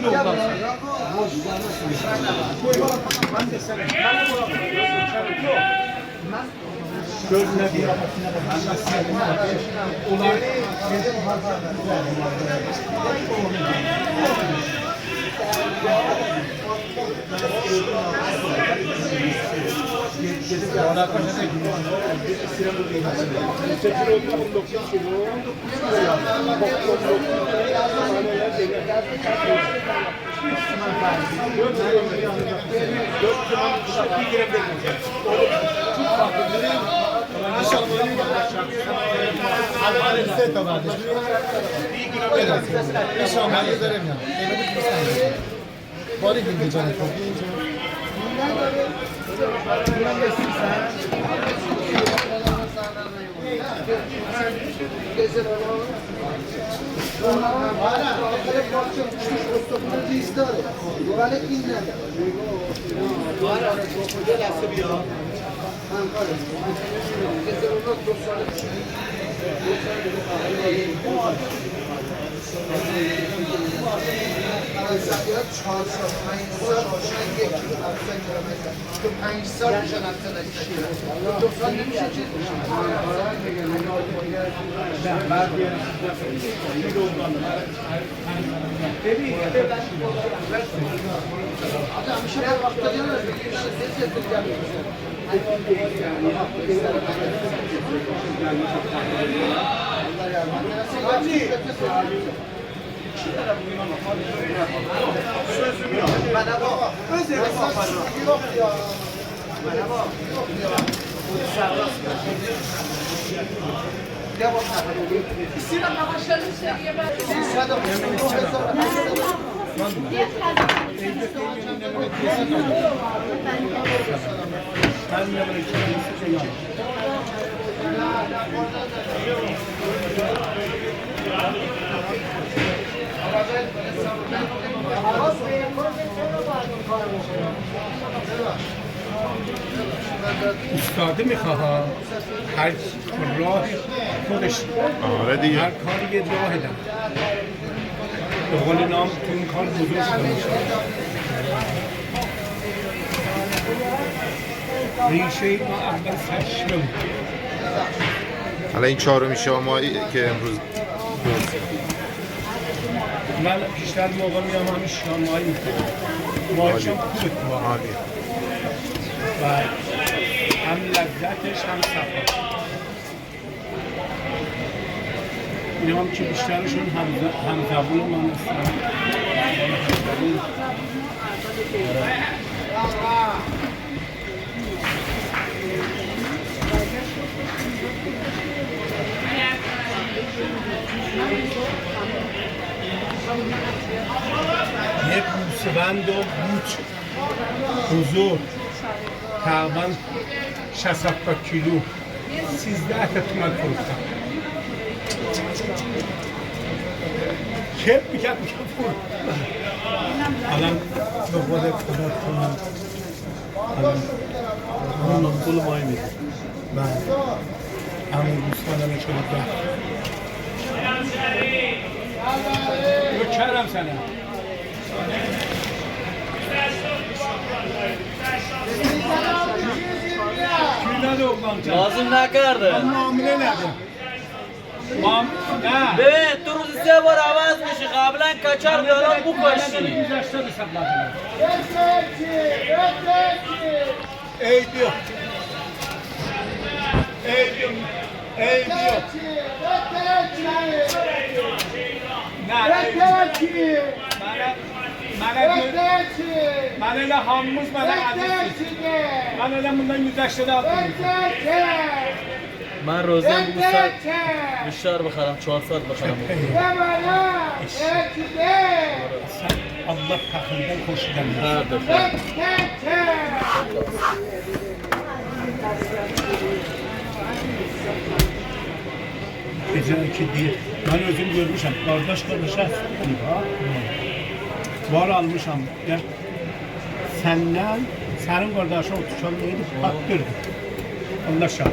oğlansın. Ben de sana. Gözüne bir yapasına da ben de sana. Ulan. Bari gün canı çok iyi. Sözüm yok. Bana bak. Özeri kapanıyor. Yok ya. Bana bak. Yok ya. Devam edelim. Sıra başladı seriye ben. Sırada استاده میخواه هر راه خودش آره دیگه هر کاری یه راه داره به قول نام تو این کار بزرگ کنه ریشه ما اول سشمه بود حالا این چهارمی شمایی که امروز من بیشتر موقع میام همین شامایی میکنم ماهیشم خوبه تو عالی و هم لذتش هم صفا اینا هم که بیشترشون هم زبون من هستن یک گوسفند و بوچ بزرگ تقریبا 60 کیلو 13 تومن فروختم کپ میکرد فروخت الان به خودت خدا کنم الان پول مایی میده بله همون گوسفندم شده ده رو کرم سنم لازم نکرده معامله نده نه ببین تو روزی 3 بار عوض میشی قبلا کچر بیارم بکشی ای بیا ای بیا ای بیا نه من öyle hamımız bana adresi. Ben öyle bundan 180 aldım. من روزم بیشتر بخرم 400 بخرم Allah katından koşudan. Gece 2 değil. Ben özüm görmüşüm. Kardeşe var almışam. Ya senden, senin kardeşin tutuşan neydi? Baktırdı. Allah şahit.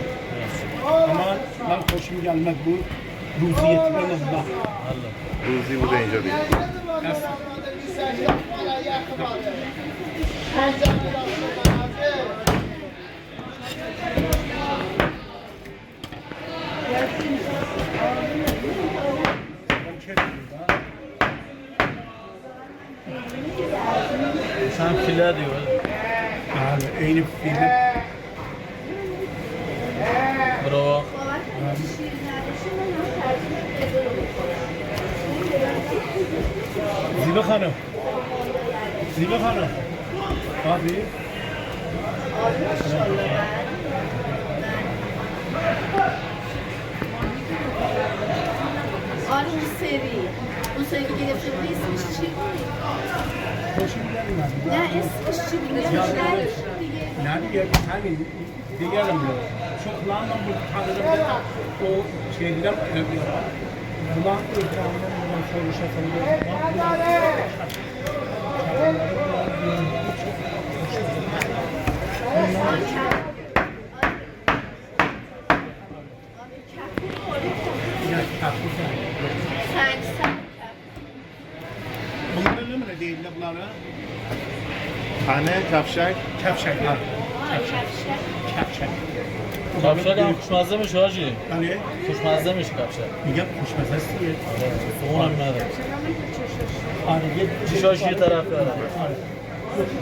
Ama ben hoşum gelmek bu ruziyetinden Allah. روزی بوده اینجا دیگه Sen file diyor. Yani aynı filde. Bravo. Zibe Hanım. Zibe Hanım. Abi. آره اون سری اون سری که گرفته بود اسمش چی بود؟ نه اسمش چی بود؟ نداشتیم دیگه Ne diye hani diyelim diyor. Çok lanla bu tanrım o şeyler yapıyor. Ulan ırklarından buradan soruşa سنگ سنگ Bunlar ne değiller bunlara? Tane, kavşak. Kevşekler. کفشک Kevşek. Kapşak هم خوشمزه میشه حاجی. Hani خوشمزه میشه kapşak. میگم خوشمزه است دیگه. Soğan هم نداره. آره یه چشاش یه طرفه داره. آره.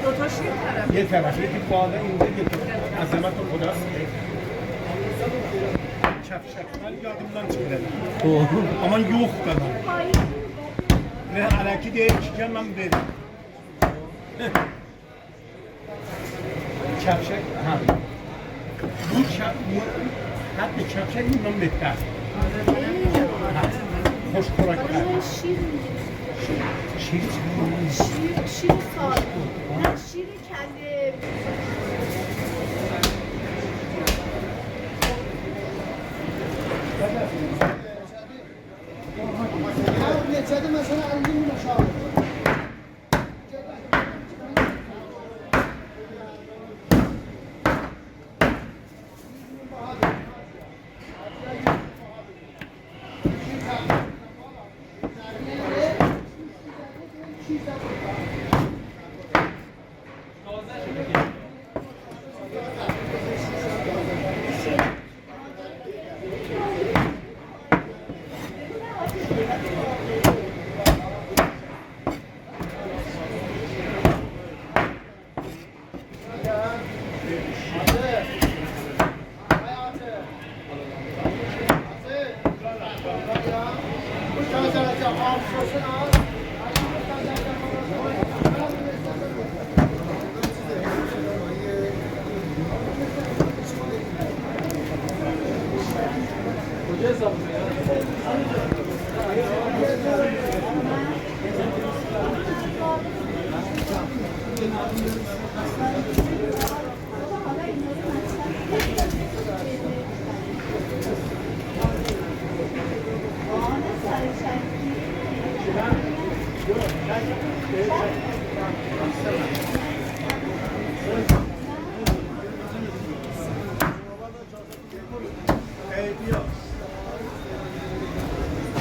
دوتاش یه طرف یه طرف یکی بالا اینجا یکی عظمت خداست. Kevşekler yadımdan çıkıyor. Ama yok kadar. Ne alaki değil ki ben dedim. Kevşek ha. Bu hatta kevşek bundan beter. Hoş kuraklar. شیر Şiir شیر سال نه شیر کله مثلا عندي مشاور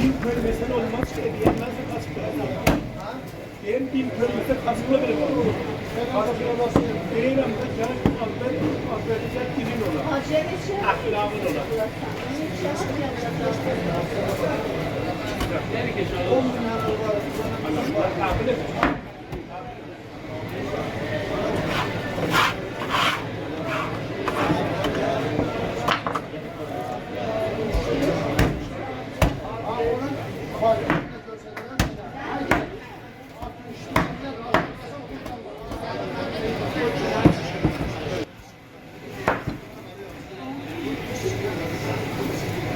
Bin bölmesen olmaz ki diyemez de kaç kere diyelim bin bölmese kaç kere bile var. Diyelim de can affedecek dilin ola. Ahlakın ola. Kabul et.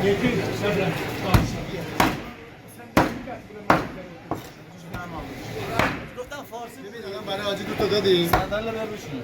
Yeter sonra. گفتم فارسی برای آجی دو تا دادی؟ صندل رو بشین.